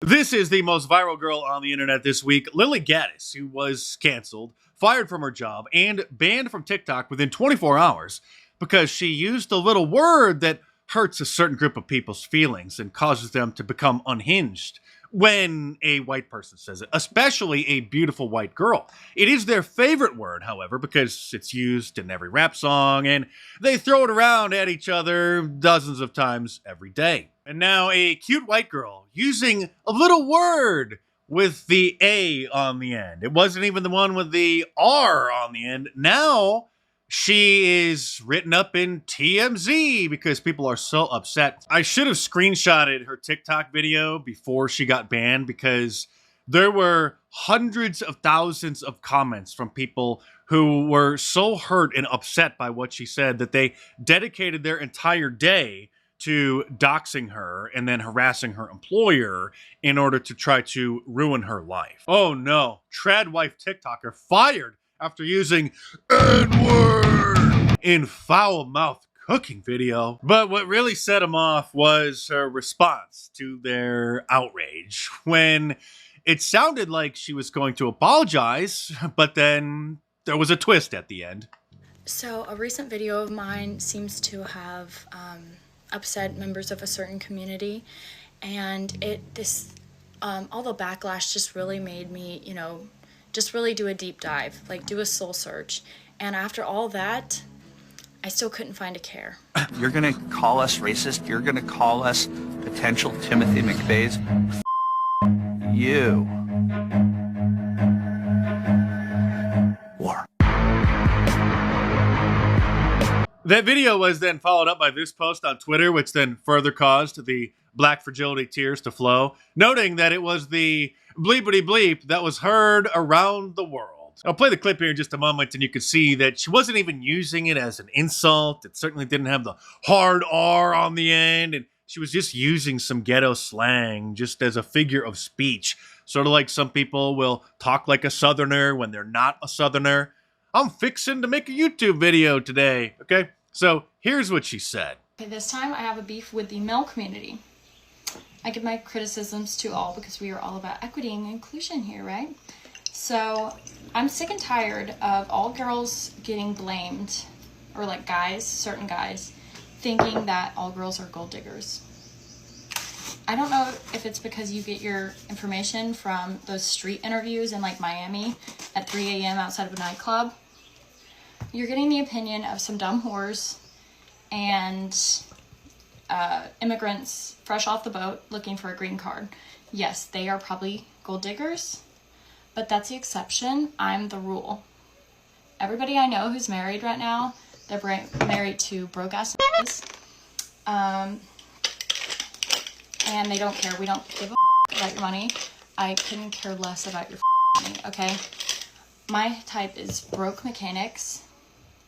This is the most viral girl on the internet this week, Lilly Gaddis, who was canceled, fired from her job, and banned from TikTok within 24 hours because she used a little word that hurts a certain group of people's feelings and causes them to become unhinged when a white person says it, especially a beautiful white girl. It is their favorite word, however, because it's used in every rap song and they throw it around at each other dozens of times every day. And now a cute white girl using a little word with the A on the end. It wasn't even the one with the R on the end. Now she is written up in TMZ because people are so upset. I should have screenshotted her TikTok video before she got banned because there were hundreds of thousands of comments from people who were so hurt and upset by what she said that they dedicated their entire day to doxing her and then harassing her employer in order to try to ruin her life. Oh no, trad wife TikToker fired after using N-word in foul-mouthed cooking video. But what really set him off was her response to their outrage when it sounded like she was going to apologize, but then there was a twist at the end. So a recent video of mine seems to have upset members of a certain community, and all the backlash just really made me, just really do a deep dive, like do a soul search. And after all that, I still couldn't find a care. You're gonna call us racist? You're gonna call us potential Timothy McVeighs? You. War. That video was then followed up by this post on Twitter, which then further caused the black fragility tears to flow, noting that it was the bleepity bleep that was heard around the world. I'll play the clip here in just a moment, and you can see that she wasn't even using it as an insult. It certainly didn't have the hard R on the end, and she was just using some ghetto slang just as a figure of speech. Sort of like some people will talk like a Southerner when they're not a Southerner. I'm fixing to make a YouTube video today, okay? So here's what she said. Okay, this time I have a beef with the male community. I give my criticisms to all because we are all about equity and inclusion here, right? So I'm sick and tired of all girls getting blamed, or like guys, certain guys, thinking that all girls are gold diggers. I don't know if it's because you get your information from those street interviews in like Miami at 3 a.m. outside of a nightclub. You're getting the opinion of some dumb whores and immigrants fresh off the boat looking for a green card. Yes, they are probably gold diggers, but that's the exception. I'm the rule. Everybody I know who's married right now, they're married to broke ass and they don't care. We don't give a about your money. I couldn't care less about your money, okay? My type is broke mechanics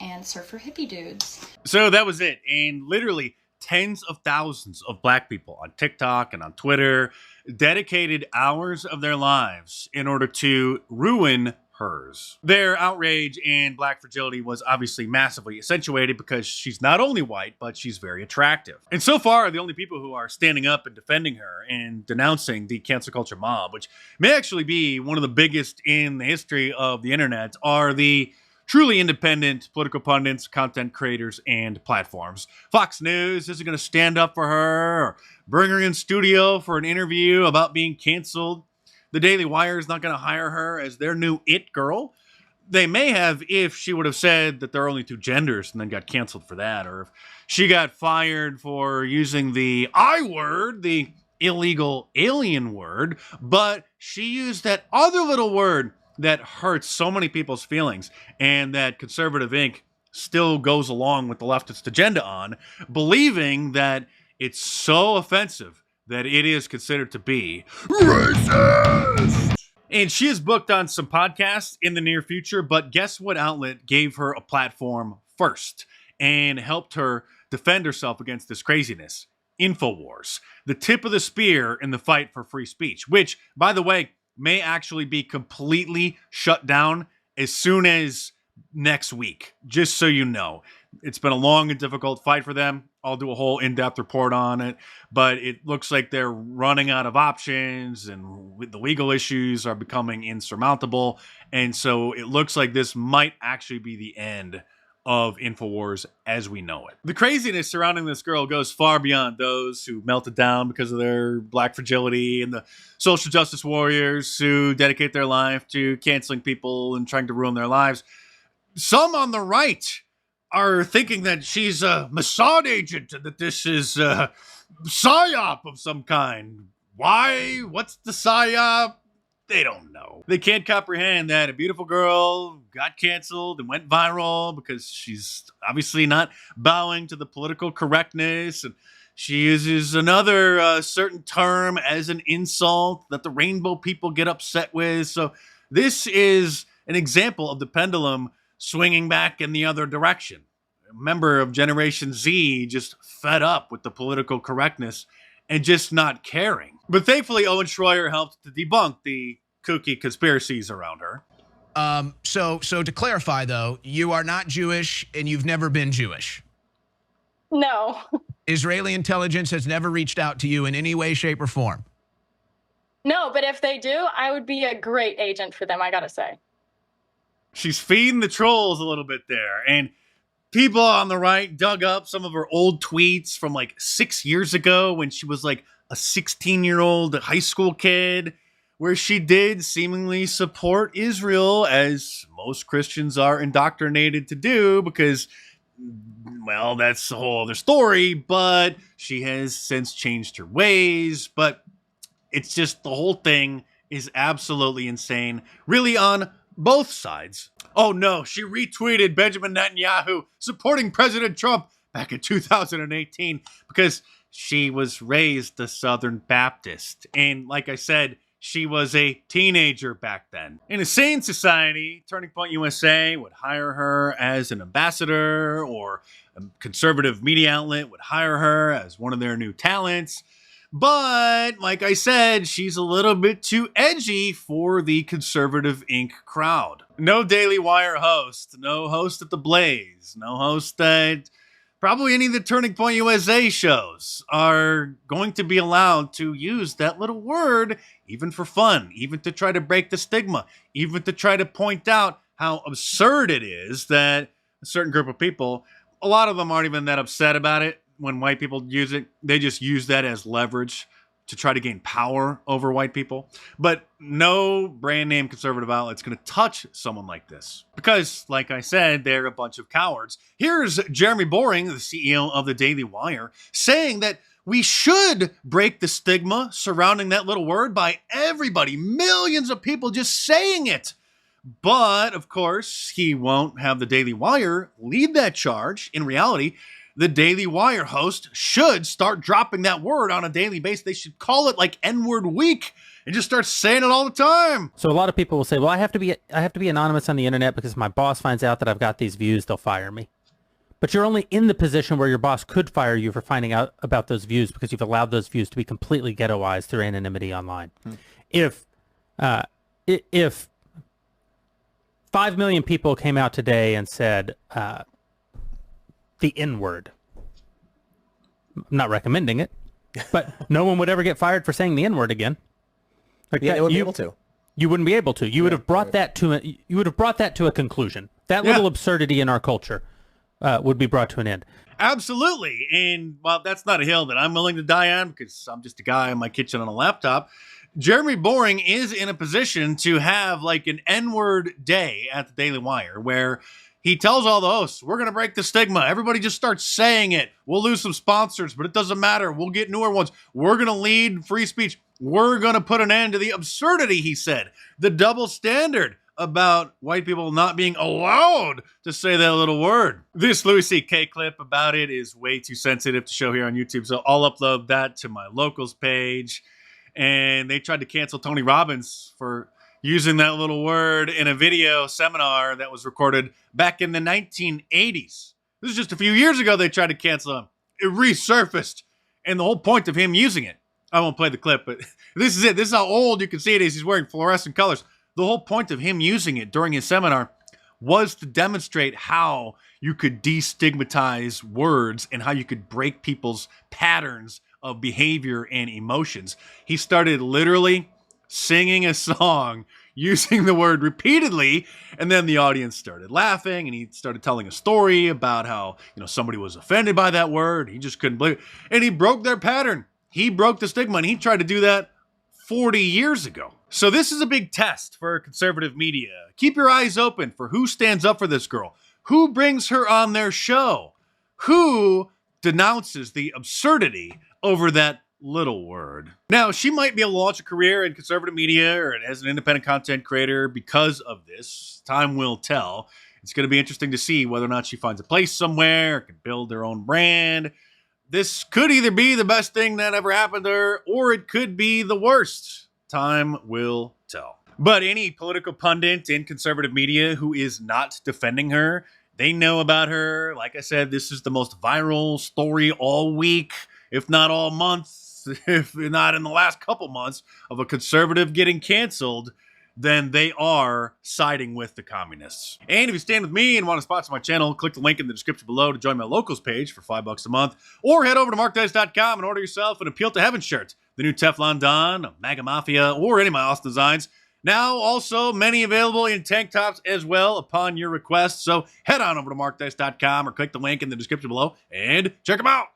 and surfer hippie dudes. So that was it. And literally tens of thousands of black people on TikTok and on Twitter dedicated hours of their lives in order to ruin hers. Their outrage and black fragility was obviously massively accentuated because she's not only white, but she's very attractive. And so far, the only people who are standing up and defending her and denouncing the cancel culture mob, which may actually be one of the biggest in the history of the internet, are the truly independent political pundits, content creators, and platforms. Fox News isn't going to stand up for her or bring her in studio for an interview about being canceled. The Daily Wire is not going to hire her as their new it girl. They may have if she would have said that there are only two genders and then got canceled for that, or if she got fired for using the I word, the illegal alien word, but she used that other little word that hurts so many people's feelings and that Conservative Inc. still goes along with the leftist agenda on, believing that it's so offensive that it is considered to be racist. And she is booked on some podcasts in the near future, but guess what outlet gave her a platform first and helped her defend herself against this craziness? Infowars, the tip of the spear in the fight for free speech, which, by the way, may actually be completely shut down as soon as next week, just so you know. It's been a long and difficult fight for them I'll do a whole in-depth report on it, but it looks like they're running out of options and the legal issues are becoming insurmountable. And so it looks like this might actually be the end of Infowars as we know it. The craziness surrounding this girl goes far beyond those who melted down because of their black fragility and the social justice warriors who dedicate their life to canceling people and trying to ruin their lives. Some on the right are thinking that she's a Mossad agent and that this is a psyop of some kind. Why? What's the psyop? They don't know. They can't comprehend that a beautiful girl got canceled and went viral because she's obviously not bowing to the political correctness. And she uses another certain term as an insult that the rainbow people get upset with. So this is an example of the pendulum swinging back in the other direction. A member of Generation Z just fed up with the political correctness and just not caring. But thankfully, Owen Schroyer helped to debunk the kooky conspiracies around her. So to clarify, though, you are not Jewish and you've never been Jewish. No. Israeli intelligence has never reached out to you in any way, shape, or form. No, but if they do, I would be a great agent for them, I gotta say. She's feeding the trolls a little bit there. And people on the right dug up some of her old tweets from like 6 years ago when she was like a 16-year-old high school kid, where she did seemingly support Israel, as most Christians are indoctrinated to do, because, well, that's a whole other story, but she has since changed her ways. But it's just, the whole thing is absolutely insane, really, on both sides. Oh no, she retweeted Benjamin Netanyahu supporting President Trump back in 2018 because she was raised a Southern Baptist. And like I said, she was a teenager back then. In a sane society, Turning Point USA would hire her as an ambassador, or a conservative media outlet would hire her as one of their new talents. But, like I said, she's a little bit too edgy for the Conservative Inc. crowd. No Daily Wire host, no host at The Blaze, no host at probably any of the Turning Point USA shows are going to be allowed to use that little word, even for fun, even to try to break the stigma, even to try to point out how absurd it is that a certain group of people, a lot of them aren't even that upset about it. When white people use it, they just use that as leverage to try to gain power over white people. But no brand name conservative outlet's going to touch someone like this because, like I said, they're a bunch of cowards. Here's Jeremy Boring, the CEO of the Daily Wire, saying that we should break the stigma surrounding that little word by everybody, millions of people just saying it. But, of course, he won't have the Daily Wire lead that charge. In reality, the Daily Wire host should start dropping that word on a daily basis. They should call it like N-word week and just start saying it all the time. So a lot of people will say, well, I have to be anonymous on the internet because if my boss finds out that I've got these views, they'll fire me. But you're only in the position where your boss could fire you for finding out about those views because you've allowed those views to be completely ghettoized through anonymity online. If 5 million people came out today and said, the N-word. I'm not recommending it, but no one would ever get fired for saying the N-word again. Like yeah, they wouldn't be able to. You wouldn't be able to. You would have brought that to a conclusion. That little absurdity in our culture would be brought to an end. Absolutely. And while that's not a hill that I'm willing to die on because I'm just a guy in my kitchen on a laptop, Jeremy Boring is in a position to have like an N-word day at the Daily Wire where he tells all the hosts, we're going to break the stigma. Everybody just starts saying it. We'll lose some sponsors, but it doesn't matter. We'll get newer ones. We're going to lead free speech. We're going to put an end to the absurdity, he said. The double standard about white people not being allowed to say that little word. This Louis C.K. clip about it is way too sensitive to show here on YouTube, so I'll upload that to my locals page. And they tried to cancel Tony Robbins for using that little word in a video seminar that was recorded back in the 1980s. This is just a few years ago they tried to cancel him. It resurfaced. And the whole point of him using it, I won't play the clip, but this is it. This is how old you can see it is. He's wearing fluorescent colors. The whole point of him using it during his seminar was to demonstrate how you could destigmatize words and how you could break people's patterns of behavior and emotions. He started literally singing a song using the word repeatedly, and then the audience started laughing, and he started telling a story about how, somebody was offended by that word. He just couldn't believe it. And he broke their pattern. He broke the stigma, and he tried to do that 40 years ago. So this is a big test for conservative media. Keep your eyes open for who stands up for this girl, who brings her on their show, who denounces the absurdity over that little word. Now, she might be able to launch a career in conservative media or as an independent content creator because of this. Time will tell. It's going to be interesting to see whether or not she finds a place somewhere, can build her own brand. This could either be the best thing that ever happened to her, or it could be the worst. Time will tell. But any political pundit in conservative media who is not defending her, they know about her. Like I said, this is the most viral story all week, if not all month, if not in the last couple months, of a conservative getting canceled. Then they are siding with the communists. And if you stand with me and want to sponsor my channel, click the link in the description below to join my locals page for $5 a month, or head over to markdice.com and order yourself an Appeal to Heaven shirt, the new Teflon Don, MAGA Mafia, or any of my awesome designs. Now, also, many available in tank tops as well upon your request. So head on over to markdice.com or click the link in the description below and check them out.